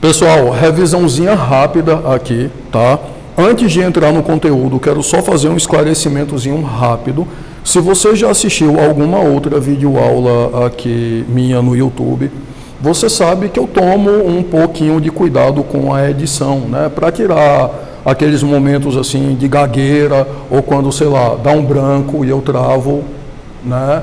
Pessoal, revisãozinha rápida aqui, tá? Antes de entrar no conteúdo, quero só fazer um esclarecimentozinho rápido. Se você já assistiu alguma outra videoaula aqui minha no YouTube, você sabe que eu tomo um pouquinho de cuidado com a edição, né? Para tirar aqueles momentos assim de gagueira, ou quando, sei lá, dá um branco e eu travo, né?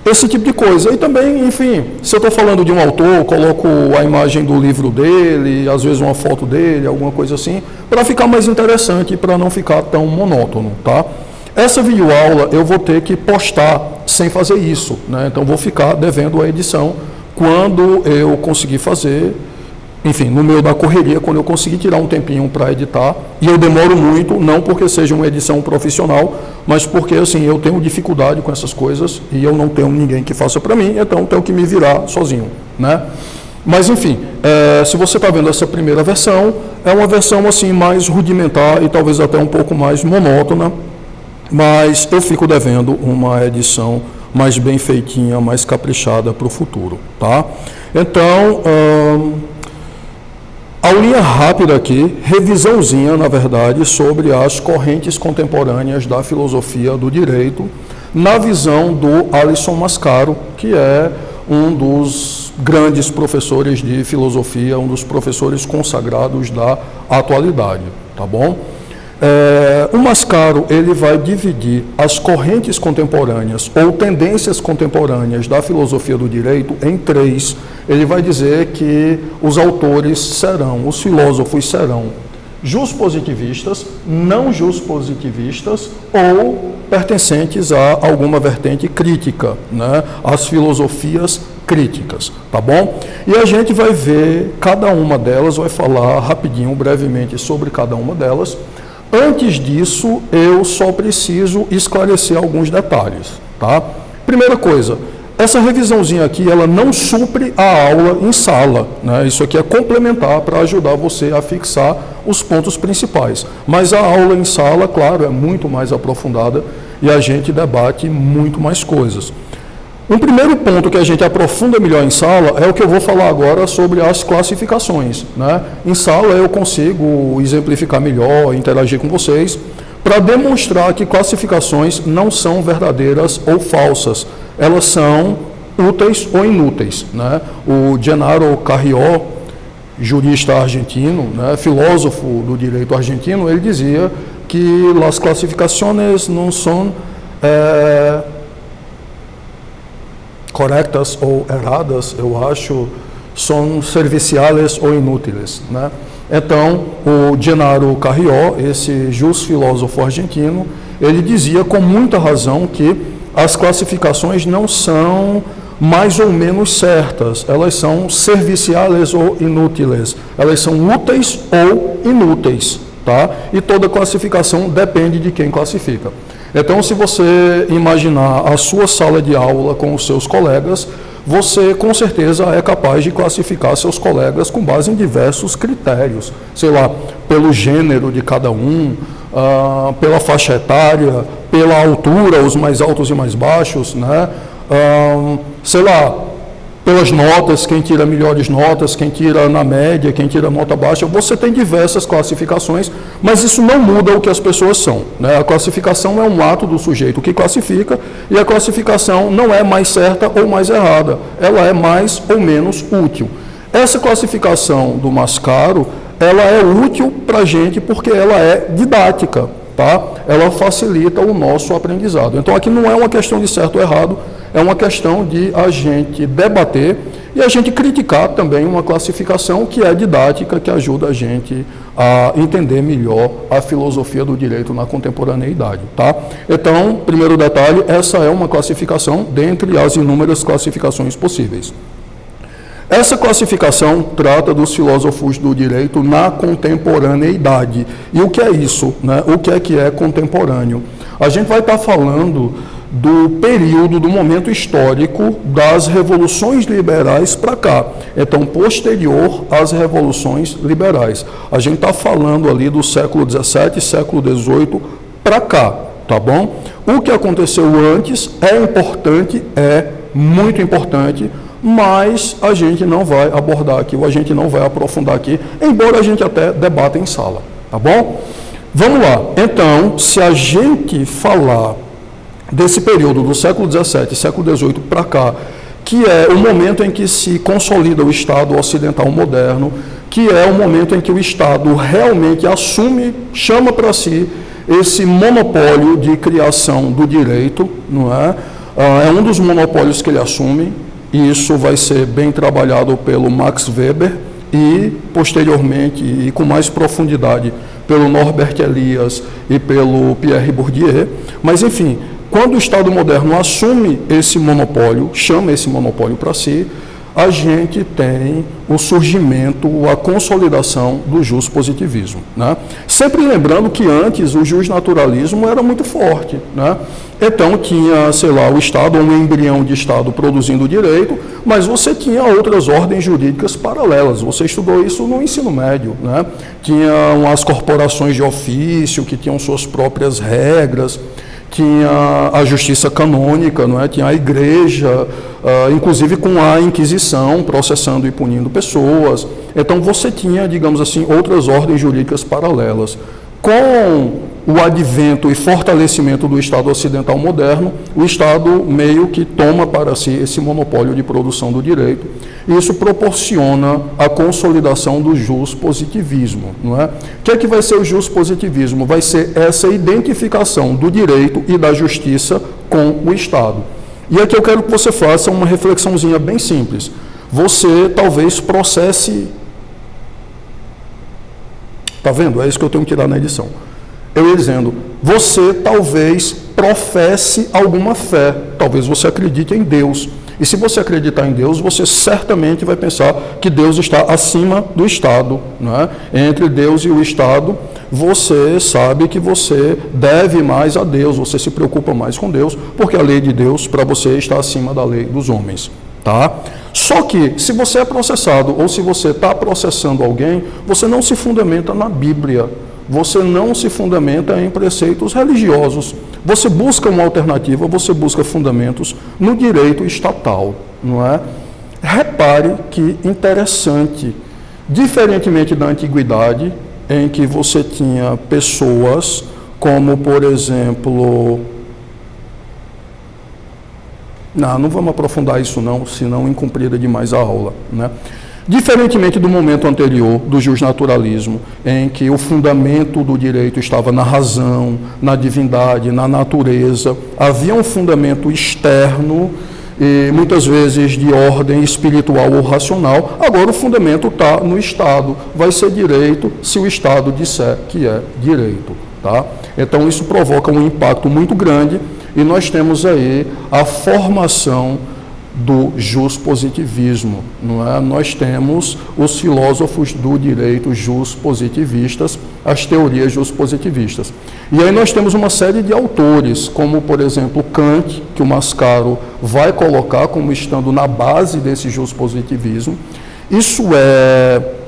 Esse tipo de coisa. E também, enfim, se eu estou falando de um autor, coloco a imagem do livro dele, às vezes uma foto dele, alguma coisa assim, para ficar mais interessante e para não ficar tão monótono, tá? Essa videoaula eu vou ter que postar sem fazer isso, né? Então vou ficar devendo a edição quando eu conseguir fazer, enfim, no meio da correria, quando eu conseguir tirar um tempinho para editar. E eu demoro muito, não porque seja uma edição profissional, mas porque assim, eu tenho dificuldade com essas coisas e eu não tenho ninguém que faça para mim, então tenho que me virar sozinho, né? Mas enfim, se você está vendo essa primeira versão, é uma versão assim mais rudimentar e talvez até um pouco mais monótona, mas eu fico devendo uma edição mais bem feitinha, mais caprichada para o futuro, tá? Então, aulinha rápida aqui, revisãozinha, na verdade, sobre as correntes contemporâneas da filosofia do direito, na visão do Alisson Mascaro, que é um dos grandes professores de filosofia, um dos professores consagrados da atualidade, tá bom? O Mascaro, ele vai dividir as correntes contemporâneas ou tendências contemporâneas da filosofia do direito em três. Ele vai dizer que os autores serão, os filósofos serão juspositivistas, não juspositivistas ou pertencentes a alguma vertente crítica, né? As filosofias críticas, tá bom? E a gente vai ver cada uma delas, vai falar rapidinho, brevemente sobre cada uma delas. Antes disso, eu só preciso esclarecer alguns detalhes, tá? Primeira coisa, essa revisãozinha aqui, ela não supre a aula em sala, né? Isso aqui é complementar para ajudar você a fixar os pontos principais. Mas a aula em sala, claro, é muito mais aprofundada e a gente debate muito mais coisas. Um primeiro ponto que a gente aprofunda melhor em sala é o que eu vou falar agora sobre as classificações, né? Em sala eu consigo exemplificar melhor, interagir com vocês, para demonstrar que classificações não são verdadeiras ou falsas, elas são úteis ou inúteis, né? O Gennaro Carrió, jurista argentino, né, filósofo do direito argentino, ele dizia que as classificações não são corretas ou erradas, eu acho, são serviciais ou inúteis, né? Então, o Gennaro Carrió, esse justo filósofo argentino, ele dizia com muita razão que as classificações não são mais ou menos certas, elas são serviciais ou inúteis, elas são úteis ou inúteis, tá? E toda classificação depende de quem classifica. Então, se você imaginar a sua sala de aula com os seus colegas, você com certeza é capaz de classificar seus colegas com base em diversos critérios, sei lá, pelo gênero de cada um, pela faixa etária, pela altura, os mais altos e mais baixos, né? Sei lá, pelas notas, quem tira melhores notas, quem tira na média, quem tira nota baixa, você tem diversas classificações, mas isso não muda o que as pessoas são, né? A classificação é um ato do sujeito que classifica, e a classificação não é mais certa ou mais errada, ela é mais ou menos útil. Essa classificação do Mascaro, ela é útil para a gente porque ela é didática, tá? Ela facilita o nosso aprendizado. Então aqui não é uma questão de certo ou errado, é uma questão de a gente debater e a gente criticar também uma classificação que é didática, que ajuda a gente a entender melhor a filosofia do direito na contemporaneidade, tá? Então, primeiro detalhe, essa é uma classificação dentre as inúmeras classificações possíveis. Essa classificação trata dos filósofos do direito na contemporaneidade. E o que é isso, né? O que é contemporâneo? A gente vai estar falando do período, do momento histórico das revoluções liberais para cá. Então, posterior às revoluções liberais. A gente está falando ali do século XVII, século XVIII para cá, tá bom? O que aconteceu antes é importante, é muito importante, mas a gente não vai abordar aqui, ou a gente não vai aprofundar aqui, embora a gente até debata em sala, tá bom? Vamos lá. Então, se a gente falar desse período do século XVII, século XVIII para cá, que é o momento em que se consolida o Estado ocidental moderno, que é o momento em que o Estado realmente assume, chama para si esse monopólio de criação do direito, não é? É um dos monopólios que ele assume, e isso vai ser bem trabalhado pelo Max Weber e, posteriormente, e com mais profundidade, pelo Norbert Elias e pelo Pierre Bourdieu. Mas, enfim, quando o Estado moderno assume esse monopólio, chama esse monopólio para si, a gente tem o surgimento, a consolidação do juspositivismo, né? Sempre lembrando que antes o justnaturalismo era muito forte, né? Então tinha, sei lá, o Estado, um embrião de Estado produzindo direito, mas você tinha outras ordens jurídicas paralelas. Você estudou isso no ensino médio, né? Tinham as corporações de ofício que tinham suas próprias regras, tinha a justiça canônica, não é? Tinha a igreja, inclusive com a Inquisição, processando e punindo pessoas. Então você tinha, digamos assim, outras ordens jurídicas paralelas. Com o advento e fortalecimento do Estado ocidental moderno, o Estado meio que toma para si esse monopólio de produção do direito. Isso proporciona a consolidação do juspositivismo, não é? O que é que vai ser o juspositivismo? Vai ser essa identificação do direito e da justiça com o Estado. E aqui eu quero que você faça uma reflexãozinha bem simples. Você talvez processe... Está vendo? É isso que eu tenho que tirar na edição. Eu ia dizendo, você talvez professe alguma fé, talvez você acredite em Deus. E se você acreditar em Deus, você certamente vai pensar que Deus está acima do Estado, né? Entre Deus e o Estado, você sabe que você deve mais a Deus, você se preocupa mais com Deus, porque a lei de Deus para você está acima da lei dos homens, tá? Só que, se você é processado ou se você está processando alguém, você não se fundamenta na Bíblia, você não se fundamenta em preceitos religiosos. Você busca uma alternativa, você busca fundamentos no direito estatal, não é? Repare que interessante, diferentemente da antiguidade, em que você tinha pessoas como, por exemplo... Não vamos aprofundar isso não, senão incumprida demais a aula, né? Diferentemente do momento anterior, do justnaturalismo, em que o fundamento do direito estava na razão, na divindade, na natureza, havia um fundamento externo, e muitas vezes de ordem espiritual ou racional. Agora o fundamento está no Estado, vai ser direito se o Estado disser que é direito, tá? Então isso provoca um impacto muito grande, e nós temos aí a formação do juspositivismo, não é? Nós temos os filósofos do direito juspositivistas, as teorias juspositivistas. E aí nós temos uma série de autores, como, por exemplo, Kant, que o Mascaro vai colocar como estando na base desse juspositivismo. Isso é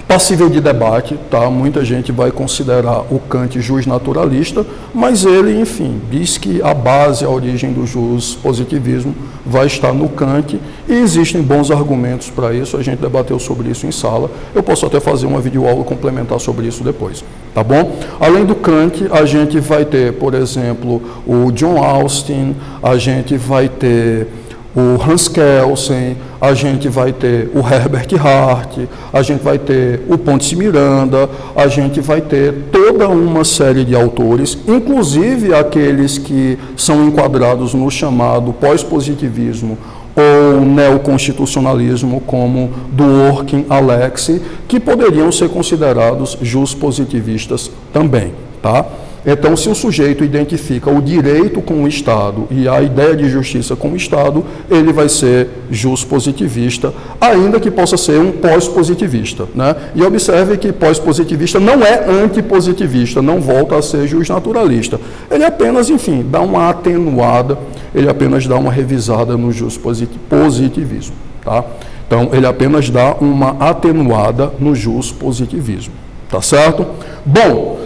passível de debate, tá? Muita gente vai considerar o Kant justnaturalista, mas ele, enfim, diz que a base, a origem do juspositivismo vai estar no Kant, e existem bons argumentos para isso, a gente debateu sobre isso em sala, eu posso até fazer uma videoaula complementar sobre isso depois, tá bom? Além do Kant, a gente vai ter, por exemplo, o John Austin, a gente vai ter o Hans Kelsen, a gente vai ter o Herbert Hart, a gente vai ter o Ponce Miranda, a gente vai ter toda uma série de autores, inclusive aqueles que são enquadrados no chamado pós-positivismo ou neoconstitucionalismo, como Dworkin, Alexis, que poderiam ser considerados juspositivistas também, tá? Então, se o sujeito identifica o direito com o Estado e a ideia de justiça com o Estado, ele vai ser juspositivista, ainda que possa ser um pós-positivista, né? E observe que pós-positivista não é antipositivista, não volta a ser justnaturalista. Ele apenas, enfim, dá uma atenuada, ele apenas dá uma revisada no juspositivismo, tá? Então, ele apenas dá uma atenuada no juspositivismo, tá certo? Bom,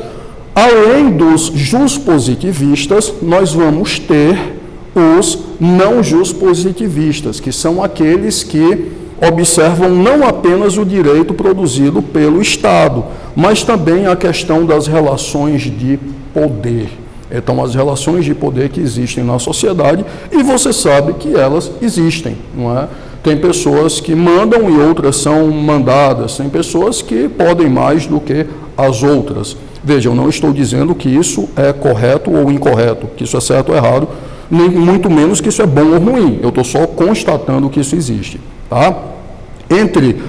além dos juspositivistas, nós vamos ter os não positivistas, que são aqueles que observam não apenas o direito produzido pelo Estado, mas também a questão das relações de poder. Então, as relações de poder que existem na sociedade, e você sabe que elas existem, não é? Tem pessoas que mandam e outras são mandadas, tem pessoas que podem mais do que as outras. Veja, eu não estou dizendo que isso é correto ou incorreto, que isso é certo ou errado, nem muito menos que isso é bom ou ruim. Eu estou só constatando que isso existe, tá? Entre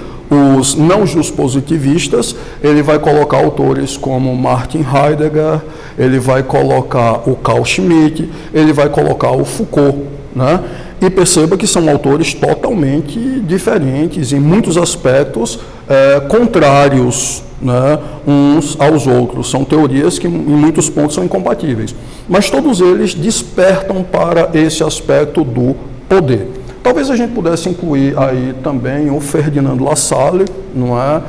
os não positivistas, ele vai colocar autores como Martin Heidegger, ele vai colocar o Carl Schmitt, ele vai colocar o Foucault, né? E perceba que são autores totalmente diferentes, em muitos aspectos contrários, né, uns aos outros. São teorias que em muitos pontos são incompatíveis. Mas todos eles despertam para esse aspecto do poder. Talvez a gente pudesse incluir aí também o Ferdinand Lassalle, não é?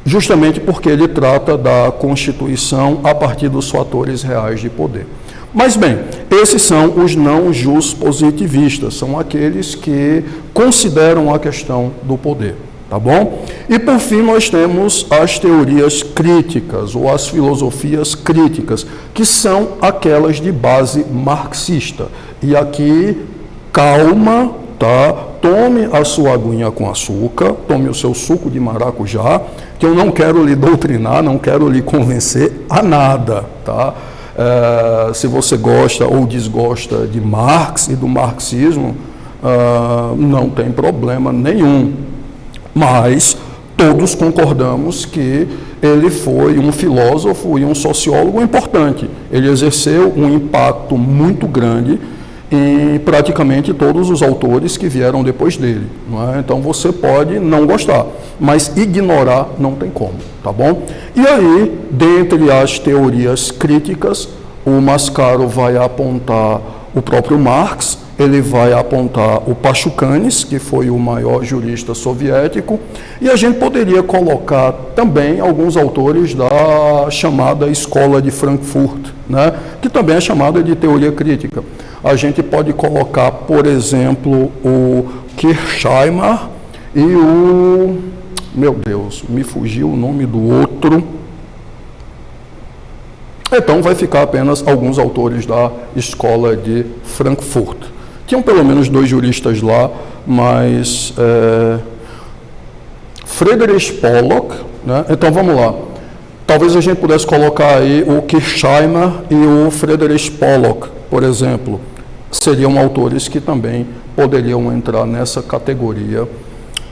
Justamente porque ele trata da Constituição a partir dos fatores reais de poder. Mas bem, esses são os não positivistas, são aqueles que consideram a questão do poder, tá bom? E por fim nós temos as teorias críticas, ou as filosofias críticas, que são aquelas de base marxista. E aqui, calma, tá? Tome a sua aguinha com açúcar, tome o seu suco de maracujá, que eu não quero lhe doutrinar, não quero lhe convencer a nada, tá? Se você gosta ou desgosta de Marx e do marxismo, não tem problema nenhum. Mas todos concordamos que ele foi um filósofo e um sociólogo importante. Ele exerceu um impacto muito grande em praticamente todos os autores que vieram depois dele, não é? Então você pode não gostar, mas ignorar não tem como, tá bom? E aí, dentre as teorias críticas, o Mascaro vai apontar o próprio Marx, ele vai apontar o Pachucanes, que foi o maior jurista soviético, e a gente poderia colocar também alguns autores da chamada Escola de Frankfurt, né, que também é chamada de teoria crítica. A gente pode colocar, por exemplo, o Kirchheimer e o... Meu Deus, me fugiu o nome do outro. Então vai ficar apenas alguns autores da Escola de Frankfurt. Tinham pelo menos 2 juristas lá, mas Friedrich Pollock, né? Então vamos lá. Talvez a gente pudesse colocar aí o Kirchheimer e o Friedrich Pollock, por exemplo. Seriam autores que também poderiam entrar nessa categoria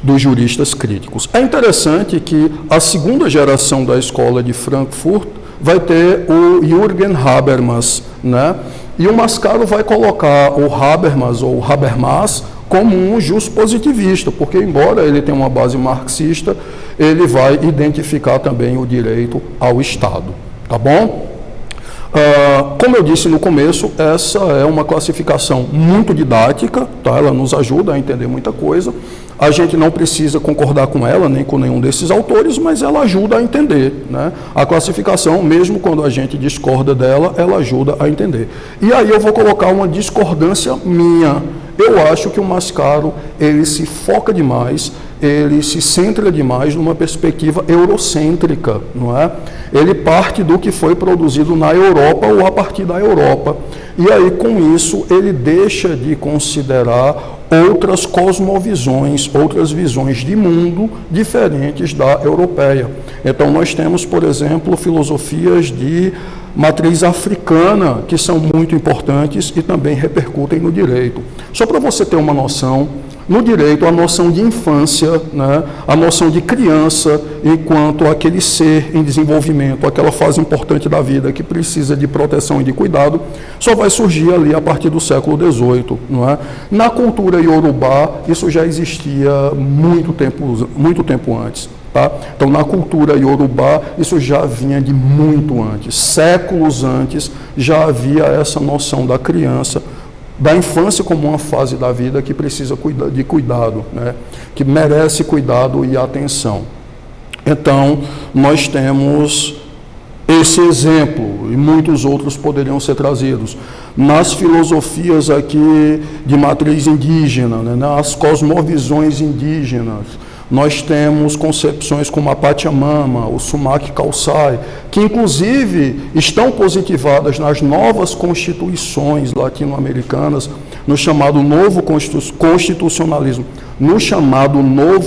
dos juristas críticos. É interessante que a segunda geração da Escola de Frankfurt vai ter o Jürgen Habermas, né? E o Mascaro vai colocar o Habermas ou Habermas como um positivista, porque embora ele tenha uma base marxista, ele vai identificar também o direito ao Estado, tá bom? Como eu disse no começo, essa é uma classificação muito didática, tá? Ela nos ajuda a entender muita coisa. A gente não precisa concordar com ela, nem com nenhum desses autores, mas ela ajuda a entender, né? A classificação, mesmo quando a gente discorda dela, ela ajuda a entender. E aí eu vou colocar uma discordância minha. Eu acho que o Mascaro, ele se foca demais, ele se centra demais numa perspectiva eurocêntrica, não é? Ele parte do que foi produzido na Europa ou a partir da Europa. E aí, com isso, ele deixa de considerar outras cosmovisões, outras visões de mundo diferentes da europeia. Então, nós temos, por exemplo, filosofias de matriz africana, que são muito importantes e também repercutem no direito. Só para você ter uma noção, no direito, a noção de infância, né, a noção de criança, enquanto aquele ser em desenvolvimento, aquela fase importante da vida que precisa de proteção e de cuidado, só vai surgir ali a partir do século XVIII. Não é? Na cultura iorubá, isso já existia muito tempo antes. Tá? Então, na cultura iorubá, isso já vinha de muito antes. Séculos antes, já havia essa noção da criança, da infância como uma fase da vida que precisa de cuidado, né? Que merece cuidado e atenção. Então, nós temos esse exemplo, e muitos outros poderiam ser trazidos. Nas filosofias aqui de matriz indígena, né, nas cosmovisões indígenas, nós temos concepções como a Pachamama, o Sumak Khalsai, que inclusive estão positivadas nas novas constituições latino-americanas, no chamado novo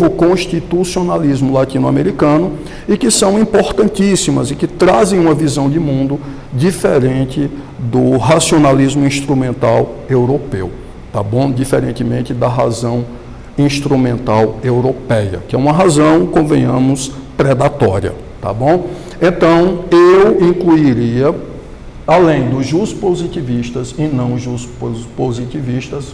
constitucionalismo, latino-americano, e que são importantíssimas e que trazem uma visão de mundo diferente do racionalismo instrumental europeu, tá bom? Diferentemente da razão instrumental europeia, que é uma razão, convenhamos, predatória, tá bom? Então, eu incluiria, além dos positivistas e não positivistas,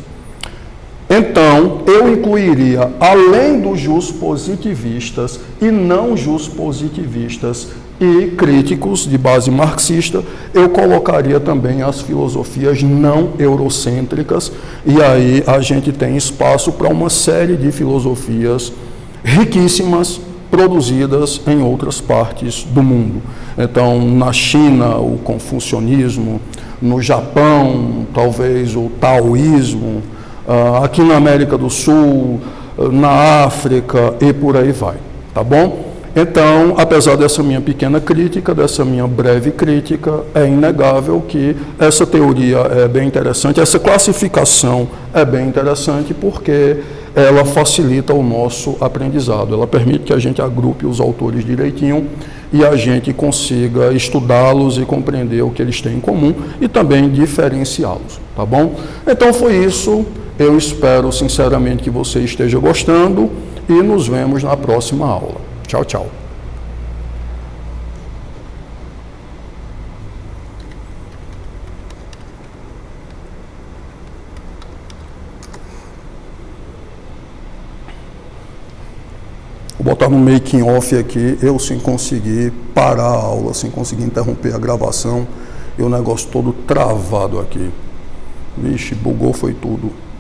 então, eu incluiria, além dos positivistas e não positivistas e críticos de base marxista, eu colocaria também as filosofias não eurocêntricas, e aí a gente tem espaço para uma série de filosofias riquíssimas, produzidas em outras partes do mundo. Então, na China, o confucionismo, no Japão, talvez o taoísmo, aqui na América do Sul, na África e por aí vai, tá bom? Então, apesar dessa minha pequena crítica, dessa minha breve crítica, é inegável que essa teoria é bem interessante, essa classificação é bem interessante porque ela facilita o nosso aprendizado, ela permite que a gente agrupe os autores direitinho e a gente consiga estudá-los e compreender o que eles têm em comum e também diferenciá-los, tá bom? Então foi isso, eu espero sinceramente que você esteja gostando e nos vemos na próxima aula. Tchau, tchau. Vou botar no making off aqui, eu sem conseguir parar a aula, sem conseguir interromper a gravação, e o negócio todo travado aqui. Vixe, bugou foi tudo.